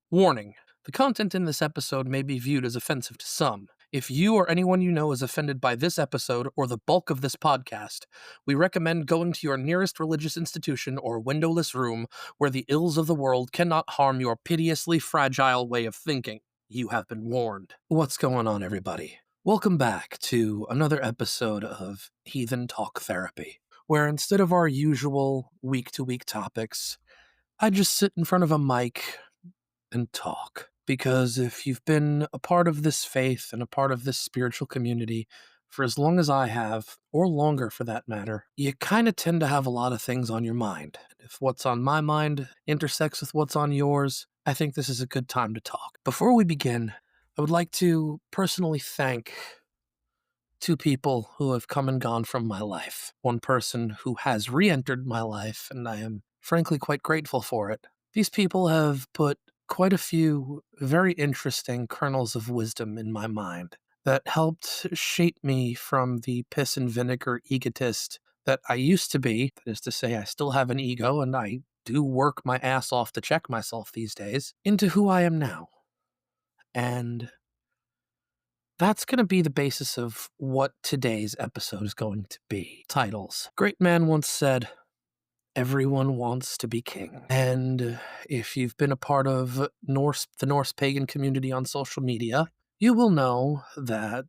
Warning: the content in this episode may be viewed as offensive to some. If you or anyone you know is offended by this episode or the bulk of this podcast, we recommend going to your nearest religious institution or windowless room where the ills of the world cannot harm your piteously fragile way of thinking. You have been warned. What's going on, everybody? Welcome back to another episode of Heathen Talk Therapy, where instead of our usual week-to-week topics, I just sit in front of a mic and talk. Because if you've been a part of this faith and a part of this spiritual community for as long as I have, or longer for that matter, you kind of tend to have a lot of things on your mind. If what's on my mind intersects with what's on yours, I think this is a good time to talk. Before we begin, I would like to personally thank two people who have come and gone from my life. One person who has re-entered my life, and I am frankly quite grateful for it. These people have put quite a few very interesting kernels of wisdom in my mind that helped shape me from the piss and vinegar egotist that I used to be. That is to say, I still have an ego and I do work my ass off to check myself these days, into who I am now. And that's going to be the basis of what today's episode is going to be. Titles. Great man once said, everyone wants to be king. And if you've been a part of the Norse pagan community on social media, you will know that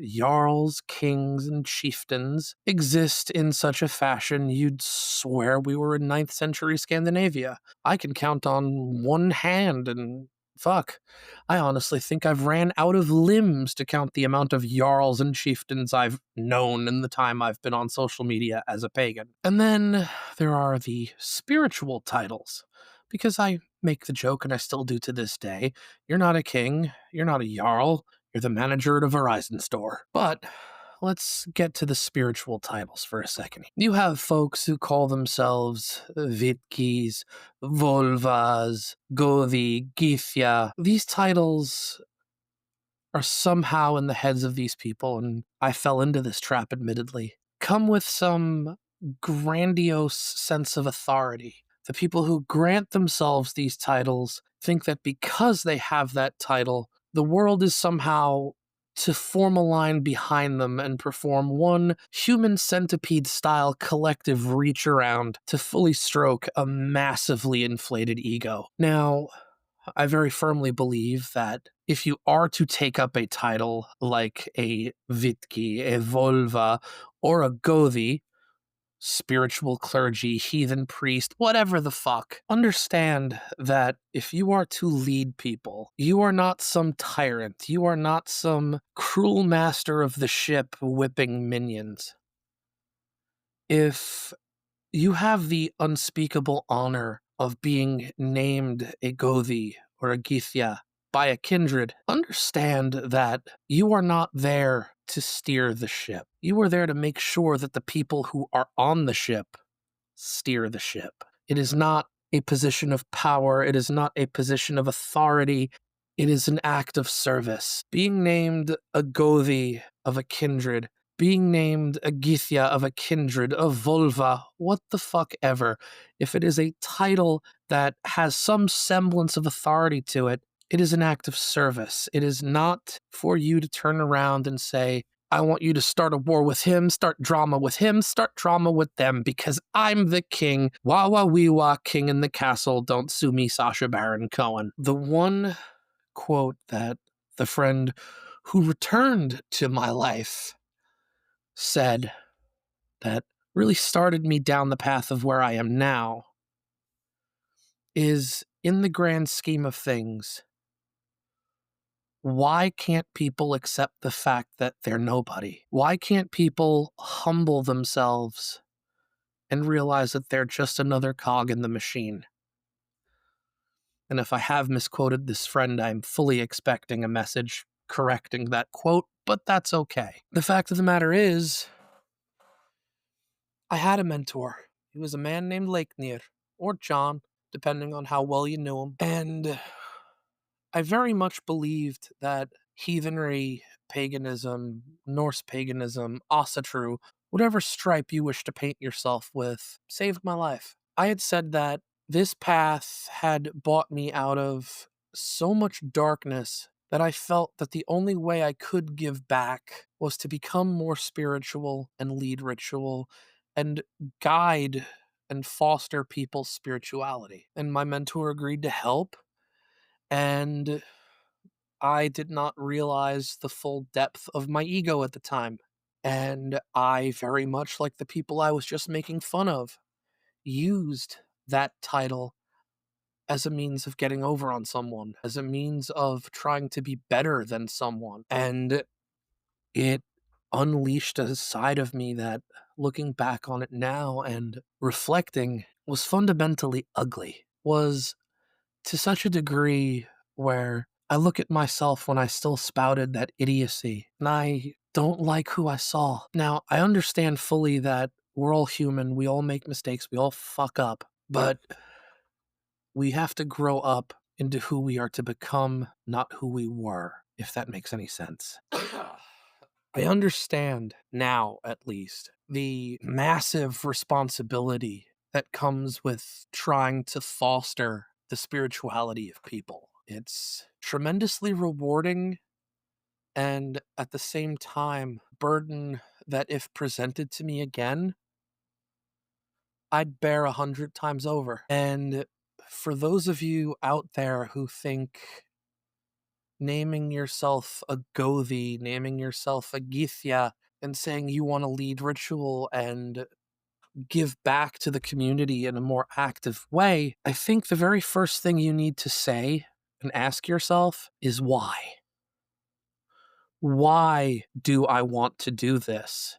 jarls, kings, and chieftains exist in such a fashion you'd swear we were in 9th century Scandinavia. I can count on one hand, and fuck, I honestly think I've ran out of limbs to count the amount of jarls and chieftains I've known in the time I've been on social media as a pagan. And then there are the spiritual titles, because I make the joke, and I still do to this day, you're not a king, you're not a jarl, you're the manager at a Verizon store. But let's get to the spiritual titles for a second. You have folks who call themselves Vitkis, Volvas, Gothi, Githya. These titles are somehow in the heads of these people, and I fell into this trap admittedly, come with some grandiose sense of authority. The people who grant themselves these titles think that because they have that title, the world is somehow to form a line behind them and perform one human centipede-style collective reach around to fully stroke a massively inflated ego. Now, I very firmly believe that if you are to take up a title like a Vitki, a Volva, or a Gothi, spiritual clergy, heathen priest, whatever the fuck, understand that if you are to lead people, you are not some tyrant. You are not some cruel master of the ship whipping minions. If you have the unspeakable honor of being named a Gothi or a Githya by a kindred, understand that you are not there to steer the ship. You are there to make sure that the people who are on the ship steer the ship. It is not a position of power. It is not a position of authority. It is an act of service. Being named a Gothi of a kindred, being named a Githya of a kindred, a Volva, what the fuck ever. If it is a title that has some semblance of authority to it, it is an act of service. It is not for you to turn around and say, I want you to start a war with him, start drama with him, start drama with them, because I'm the king. Wah wah wee wah, king in the castle, don't sue me, Sacha Baron Cohen. The one quote that the friend who returned to my life said that really started me down the path of where I am now is, in the grand scheme of things, why can't people accept the fact that they're nobody? Why can't people humble themselves and realize that they're just another cog in the machine? And if I have misquoted this friend, I'm fully expecting a message correcting that quote, but that's okay. The fact of the matter is, I had a mentor. He was a man named Leiknir, or John, depending on how well you knew him. And I very much believed that heathenry, paganism, Norse paganism, Asatru, whatever stripe you wish to paint yourself with, saved my life. I had said that this path had bought me out of so much darkness that I felt that the only way I could give back was to become more spiritual and lead ritual and guide and foster people's spirituality. And my mentor agreed to help, and I did not realize the full depth of my ego at the time. And I, very much like the people I was just making fun of, used that title as a means of getting over on someone, as a means of trying to be better than someone. And it unleashed a side of me that, looking back on it now and reflecting, was fundamentally ugly, was to such a degree where I look at myself when I still spouted that idiocy, and I don't like who I saw. Now, I understand fully that we're all human, we all make mistakes, we all fuck up, but we have to grow up into who we are to become, not who we were, if that makes any sense. I understand now, at least, the massive responsibility that comes with trying to foster the spirituality of people. It's tremendously rewarding and at the same time burden that, if presented to me again, I'd bear 100 times over. And for those of you out there who think naming yourself a Gothi, naming yourself a Githya, and saying you want to lead ritual and give back to the community in a more active way, I think the very first thing you need to say and ask yourself is why? Why do I want to do this?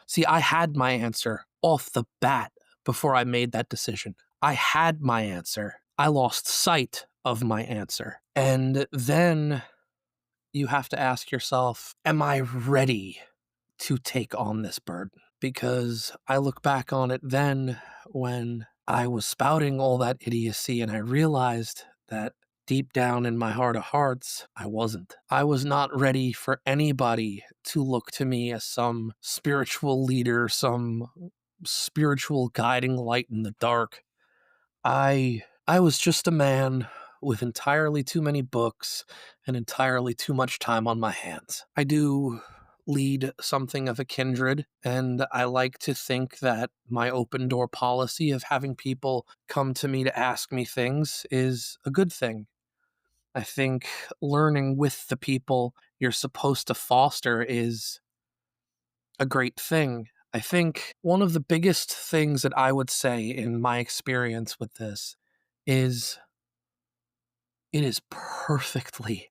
See, I had my answer off the bat before I made that decision. I had my answer. I lost sight of my answer. And then you have to ask yourself, am I ready to take on this burden? Because I look back on it then when I was spouting all that idiocy and I realized that deep down in my heart of hearts, I wasn't. I was not ready for anybody to look to me as some spiritual leader, some spiritual guiding light in the dark. I was just a man with entirely too many books and entirely too much time on my hands. I do lead something of a kindred, and I like to think that my open door policy of having people come to me to ask me things is a good thing. I think learning with the people you're supposed to foster is a great thing. I think one of the biggest things that I would say in my experience with this is it is perfectly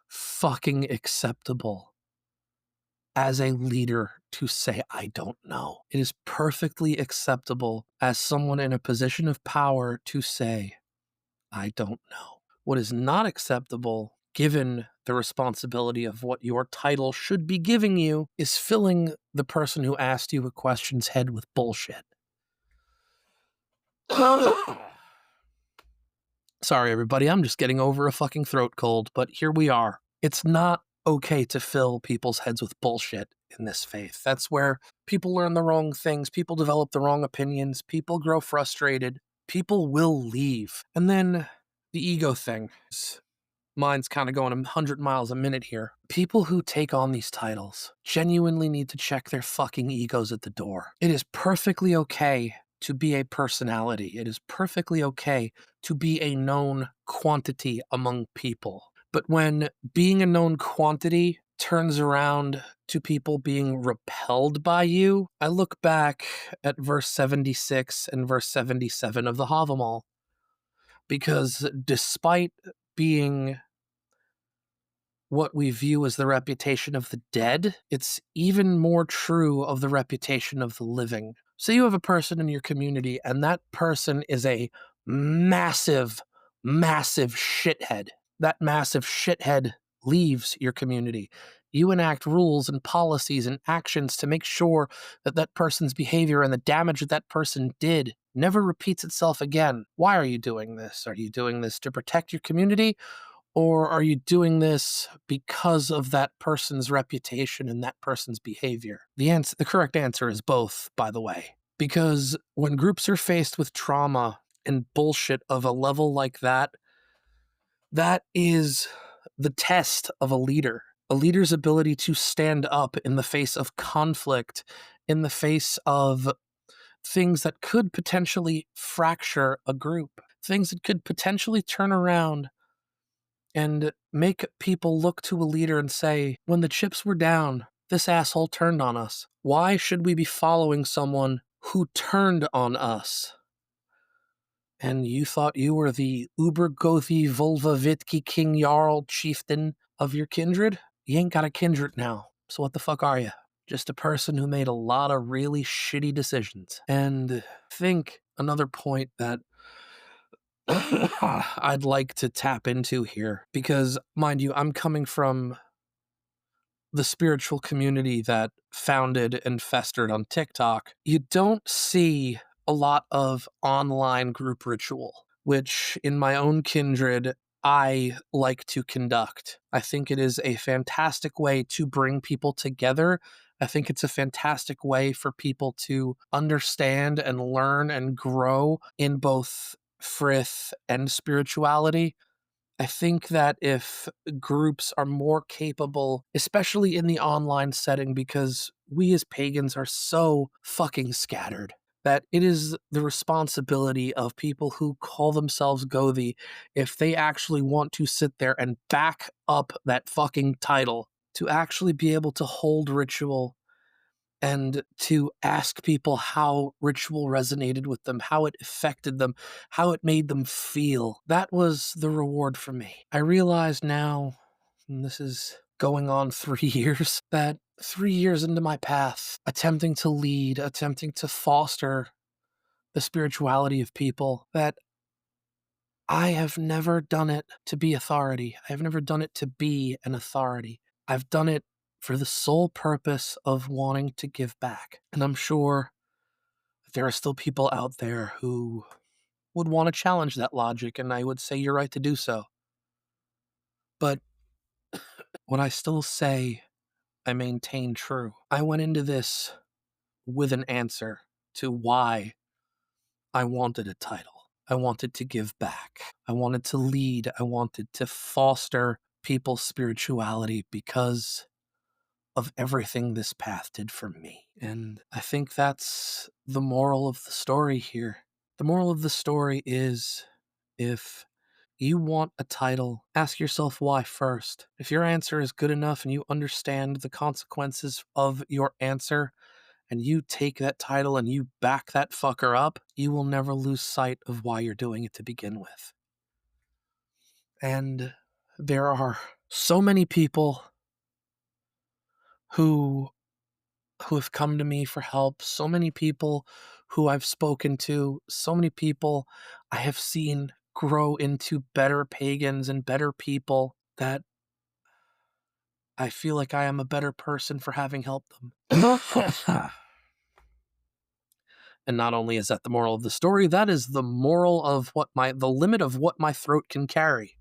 fucking acceptable as a leader to say, I don't know. It is perfectly acceptable as someone in a position of power to say, I don't know. What is not acceptable, given the responsibility of what your title should be giving you, is filling the person who asked you a question's head with bullshit. Sorry, everybody, I'm just getting over a fucking throat cold, but here we are. It's not okay to fill people's heads with bullshit in this faith. That's where people learn the wrong things, people develop the wrong opinions, people grow frustrated, people will leave. And then the ego thing. Mine's kind of going 100 miles a minute here. People who take on these titles genuinely need to check their fucking egos at the door. It is perfectly okay to be a personality. It is perfectly okay to be a known quantity among people. But when being a known quantity turns around to people being repelled by you, I look back at verse 76 and verse 77 of the Havamal. Because despite being what we view as the reputation of the dead, it's even more true of the reputation of the living. So you have a person in your community, and that person is a massive, massive shithead. That massive shithead leaves your community. You enact rules and policies and actions to make sure that that person's behavior and the damage that that person did never repeats itself again. Why are you doing this? Are you doing this to protect your community? Or are you doing this because of that person's reputation and that person's behavior? The correct answer is both, by the way. Because when groups are faced with trauma and bullshit of a level like that, That is the test of a leader. A leader's ability to stand up in the face of conflict, in the face of things that could potentially fracture a group, things that could potentially turn around and make people look to a leader and say, when the chips were down, this asshole turned on us. Why should we be following someone who turned on us? And you thought you were the Ubergothi Volvavitki King Jarl chieftain of your kindred? You ain't got a kindred now. So what the fuck are you? Just a person who made a lot of really shitty decisions. And I think another point that I'd like to tap into here, because mind you, I'm coming from the spiritual community that founded and festered on TikTok. You don't see a lot of online group ritual, which in my own kindred, I like to conduct. I think it is a fantastic way to bring people together. I think it's a fantastic way for people to understand and learn and grow in both frith and spirituality. I think that if groups are more capable, especially in the online setting, because we as pagans are so fucking scattered, that it is the responsibility of people who call themselves Gothi, if they actually want to sit there and back up that fucking title, to actually be able to hold ritual and to ask people how ritual resonated with them, how it affected them, how it made them feel. That was the reward for me. I realize now, and this is going on 3 years, that 3 years into my path, attempting to lead, attempting to foster the spirituality of people, that I have never done it to be authority. I have never done it to be an authority. I've done it for the sole purpose of wanting to give back. And I'm sure there are still people out there who would want to challenge that logic, and I would say you're right to do so. But what I still say, I maintain true. I went into this with an answer to why I wanted a title. I wanted to give back. I wanted to lead. I wanted to foster people's spirituality because of everything this path did for me. And I think that's the moral of the story here. The moral of the story is, if you want a title, ask yourself why first. If your answer is good enough and you understand the consequences of your answer, and you take that title and you back that fucker up, you will never lose sight of why you're doing it to begin with. And there are so many people who have come to me for help, so many people who I've spoken to, so many people I have seen grow into better pagans and better people, that I feel like I am a better person for having helped them. And not only is that the moral of the story, that is the moral of the limit of what my throat can carry.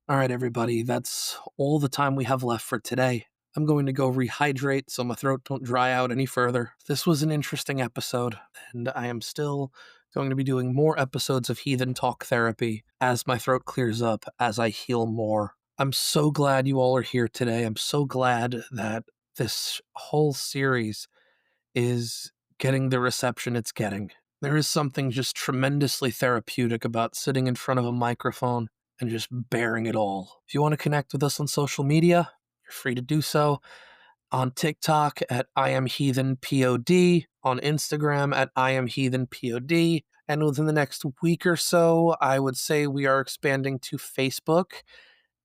All right, everybody, that's all the time we have left for today. I'm going to go rehydrate so my throat don't dry out any further. This was an interesting episode, and I am still going to be doing more episodes of Heathen Talk Therapy as my throat clears up, as I heal more. I'm so glad you all are here today. I'm so glad that this whole series is getting the reception it's getting. There is something just tremendously therapeutic about sitting in front of a microphone and just bearing it all. If you want to connect with us on social media, you're free to do so. On TikTok at I am Heathen POD, on Instagram at I am Heathen POD, and within the next week or so, I would say we are expanding to Facebook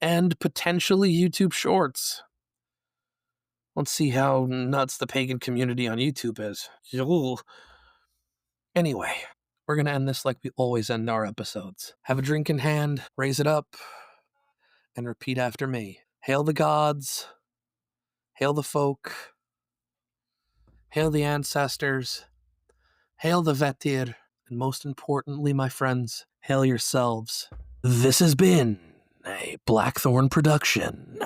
and potentially YouTube Shorts. Let's see how nuts the pagan community on YouTube is. Anyway, we're going to end this like we always end our episodes. Have a drink in hand, raise it up, and repeat after me. Hail the gods, hail the folk, hail the ancestors, hail the Vetir, and most importantly, my friends, hail yourselves. This has been a Blackthorn production.